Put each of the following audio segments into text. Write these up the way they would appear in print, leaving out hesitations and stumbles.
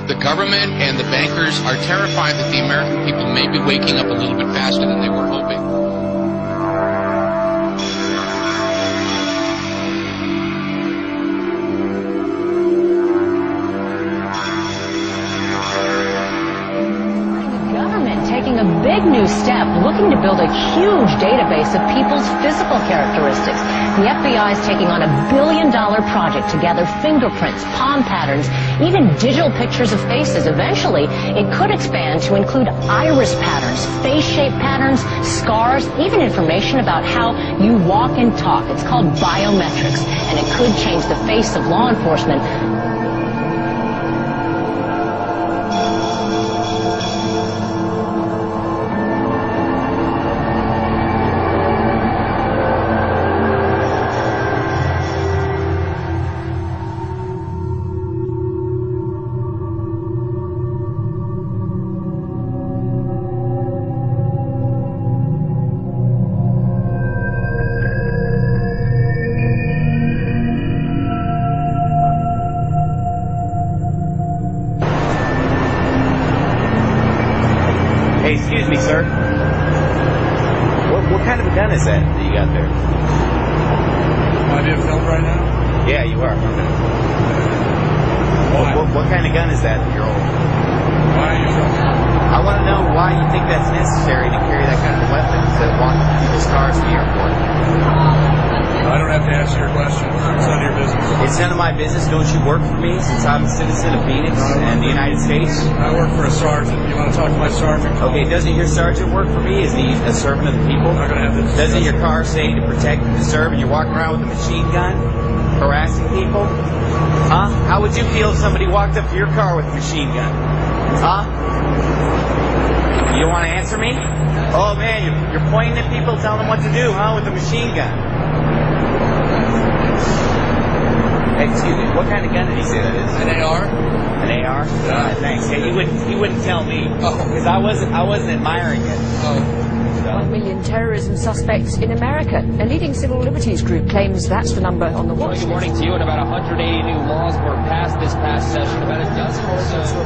The government and the bankers are terrified that the American people may be waking up a little bit faster than they were hoping. A big new step, looking to build a huge database of people's physical characteristics. The FBI is taking on $1 billion project to gather fingerprints, palm patterns, even digital pictures of faces. Eventually, it could expand to include iris patterns, face shape patterns, scars, even information about how you walk and talk. It's called biometrics, and it could change the face of law enforcement. Hey, excuse me, sir. What kind of a gun is that you got there? Am I being filmed right now? Yeah, you are. What kind of gun is that you're holding? Why are you filming? I want to know why you think that's necessary to carry that kind of weapon to walk people's cars to the airport. I don't have to answer your question. It's none of your business. It's none of my business. Don't you work for me since I'm a citizen of Phoenix and the United States? I work for a sergeant. You want to talk to my sergeant? Okay, doesn't your sergeant work for me? Is he a servant of the people? I'm not going to have this. Doesn't your car say to protect and to serve, and you're walking around with a machine gun, harassing people? Huh? How would you feel if somebody walked up to your car with a machine gun? Huh? You don't want to answer me? Oh man, you're pointing at people, telling them what to do, huh? With a machine gun. Hey, excuse me, what kind of gun did he say that is? An AR? An AR? Yeah. Thanks. Hey, he wouldn't tell me because I wasn't admiring it. Oh. 1 million terrorism suspects in America. A leading civil liberties group claims that's the number on the watch list. Good morning to you. And about 180 new laws were passed this past session. About a dozen or so.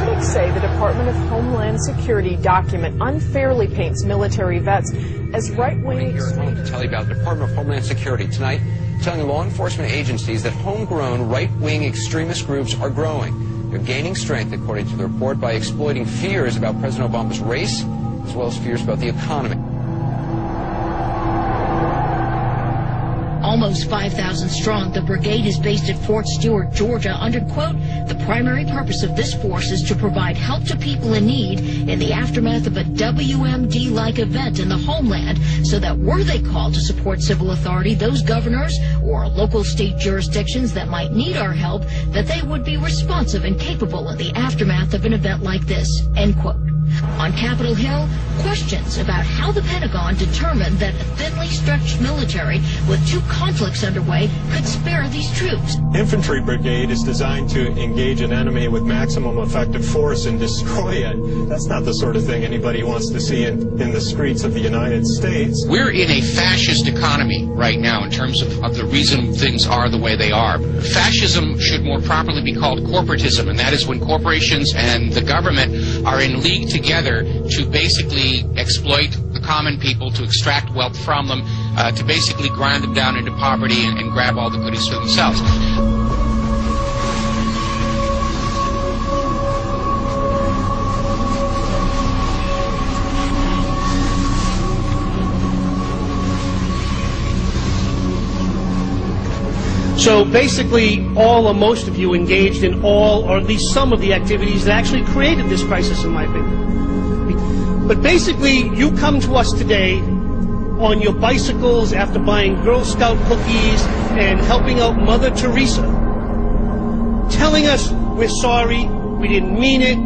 Critics say the Department of Homeland Security document unfairly paints military vets as right-wing extremists. To tell you about the Department of Homeland Security tonight, telling law enforcement agencies that homegrown right-wing extremist groups are growing. They're gaining strength, according to the report, by exploiting fears about President Obama's race, as well as fears about the economy. Almost 5,000 strong, the brigade is based at Fort Stewart, Georgia, under, quote, the primary purpose of this force is to provide help to people in need in the aftermath of a WMD-like event in the homeland, so that were they called to support civil authority, those governors or local state jurisdictions that might need our help, that they would be responsive and capable in the aftermath of an event like this, end quote. On Capitol Hill, questions about how the Pentagon determined that a thinly stretched military with two conflicts underway could spare these troops. Infantry brigade is designed to engage an enemy with maximum effective force and destroy it. That's not the sort of thing anybody wants to see in the streets of the United States. We're in a fascist economy right now in terms of the reason things are the way they are. Fascism should more properly be called corporatism, and that is when corporations and the government are in league together to basically exploit the common people, to extract wealth from them, to basically grind them down into poverty and grab all the goodies for themselves. So basically, all or most of you engaged in all or at least some of the activities that actually created this crisis, in my opinion. But basically, you come to us today on your bicycles after buying Girl Scout cookies and helping out Mother Teresa, telling us we're sorry, we didn't mean it,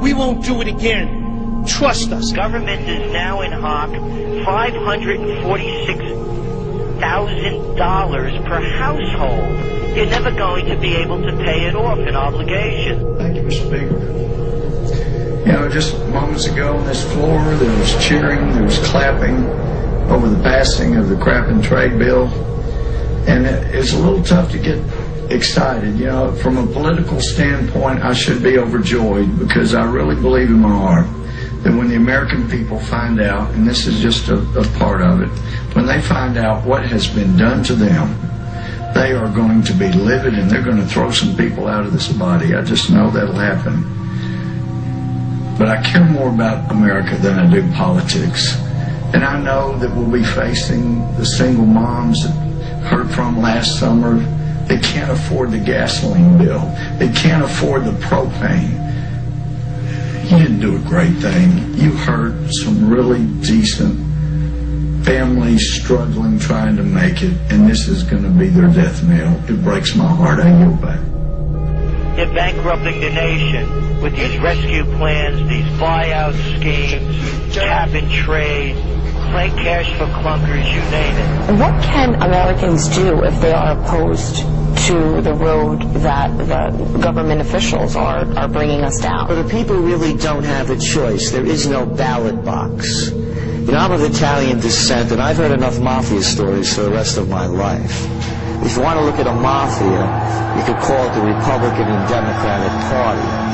we won't do it again. Trust us. Government is now in hock $546,000 per household. You're never going to be able to pay it off in obligation. Thank you, Mr. Speaker. You know, just moments ago on this floor, there was cheering, there was clapping over the passing of the crap and trade bill. And it's a little tough to get excited. You know, from a political standpoint, I should be overjoyed because I really believe in my heart that when the American people find out, and this is just a part of it, when they find out what has been done to them, they are going to be livid and they're going to throw some people out of this body. I just know that'll happen. But I care more about America than I do politics. And I know that we'll be facing the single moms that heard from last summer. They can't afford the gasoline bill. They can't afford the propane. You didn't do a great thing. You hurt some really decent families struggling, trying to make it, and this is going to be their death knell. It breaks my heart. I yield back. You're bankrupting the nation with these rescue plans, these buyout schemes, cap and trade, play cash for clunkers, you name it. What can Americans do if they are opposed to the road that the government officials are bringing us down? But the people really don't have a choice. There is no ballot box. You know, I'm of Italian descent, and I've heard enough mafia stories for the rest of my life. If you want to look at a mafia, you could call it the Republican and Democratic Party.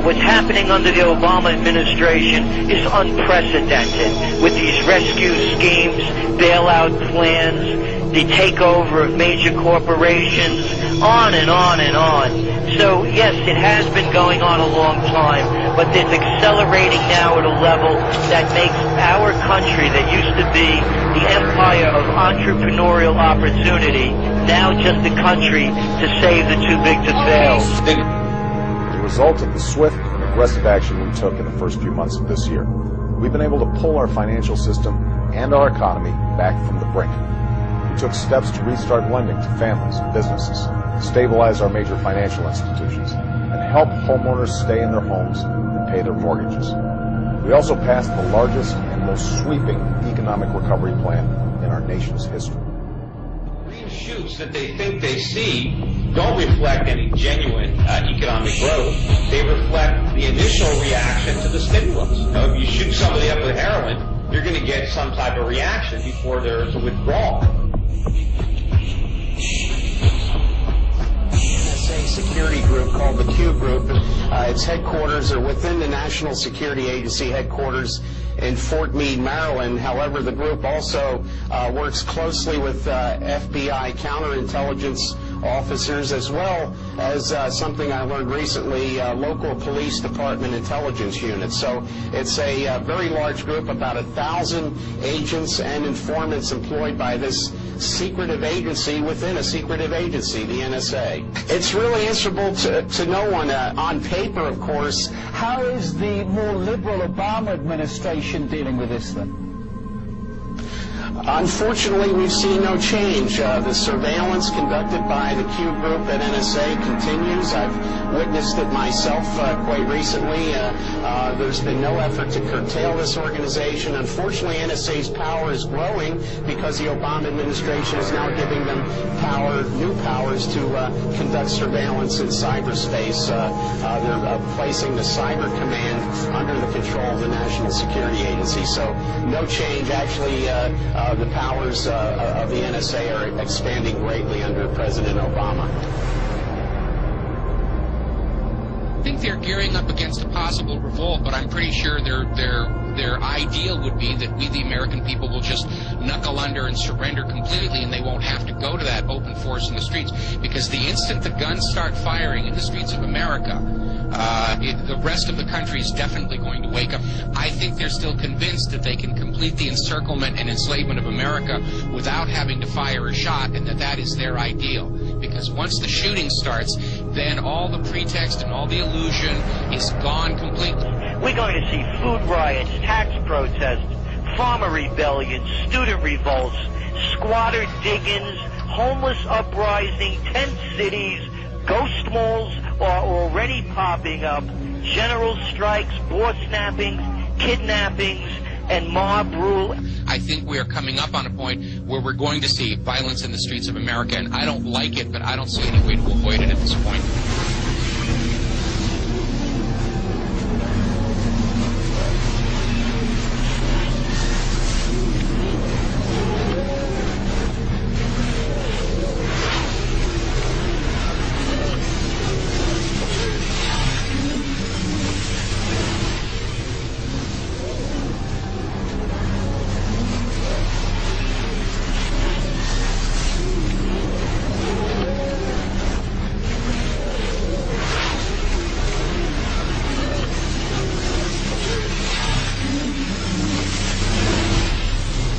What's happening under the Obama administration is unprecedented with these rescue schemes, bailout plans, the takeover of major corporations, on and on and on. So, yes, it has been going on a long time, but it's accelerating now at a level that makes our country that used to be the empire of entrepreneurial opportunity now just a country to save the too big to fail. The result of the swift and aggressive action we took in the first few months of this year, we've been able to pull our financial system and our economy back from the brink. We took steps to restart lending to families and businesses, stabilize our major financial institutions, and help homeowners stay in their homes and pay their mortgages. We also passed the largest and most sweeping economic recovery plan in our nation's history. Green shoots that they think they see don't reflect any genuine economic growth. They reflect the initial reaction to the stimulus. You know, if you shoot somebody up with heroin, you're going to get some type of reaction before there's a withdrawal. NSA security group called the Q Group. Its headquarters are within the National Security Agency headquarters in Fort Meade, Maryland. However, the group also works closely with FBI counterintelligence officers, as well as something I learned recently, local police department intelligence units. So it's a very large group, about 1,000 agents and informants employed by this secretive agency within a secretive agency, the NSA. It's really answerable to no one on paper, of course. How is the more liberal Obama administration dealing with this then? Unfortunately, we've seen no change. The surveillance conducted by the Q Group at NSA continues. I've witnessed it myself quite recently. There's been no effort to curtail this organization. Unfortunately, NSA's power is growing because the Obama administration is now giving them new powers to conduct surveillance in cyberspace. They're placing the Cyber Command under the control of the National Security Agency. So no change. Actually, the powers of the NSA are expanding greatly under President Obama. I think they're gearing up against a possible revolt, but I'm pretty sure their ideal would be that we, the American people, will just knuckle under and surrender completely, and they won't have to go to that open force in the streets, because the instant the guns start firing in the streets of America, the rest of the country is definitely going to wake up. I think they're still convinced that they can complete the encirclement and enslavement of America without having to fire a shot, and that is their ideal. Because once the shooting starts, then all the pretext and all the illusion is gone completely. We're going to see food riots, tax protests, farmer rebellions, student revolts, squatter diggings, homeless uprising, tent cities, ghost malls are already popping up, general strikes, board snappings, kidnappings, and mob rule. I think we are coming up on a point where we're going to see violence in the streets of America, and I don't like it, but I don't see any way to avoid it at this point.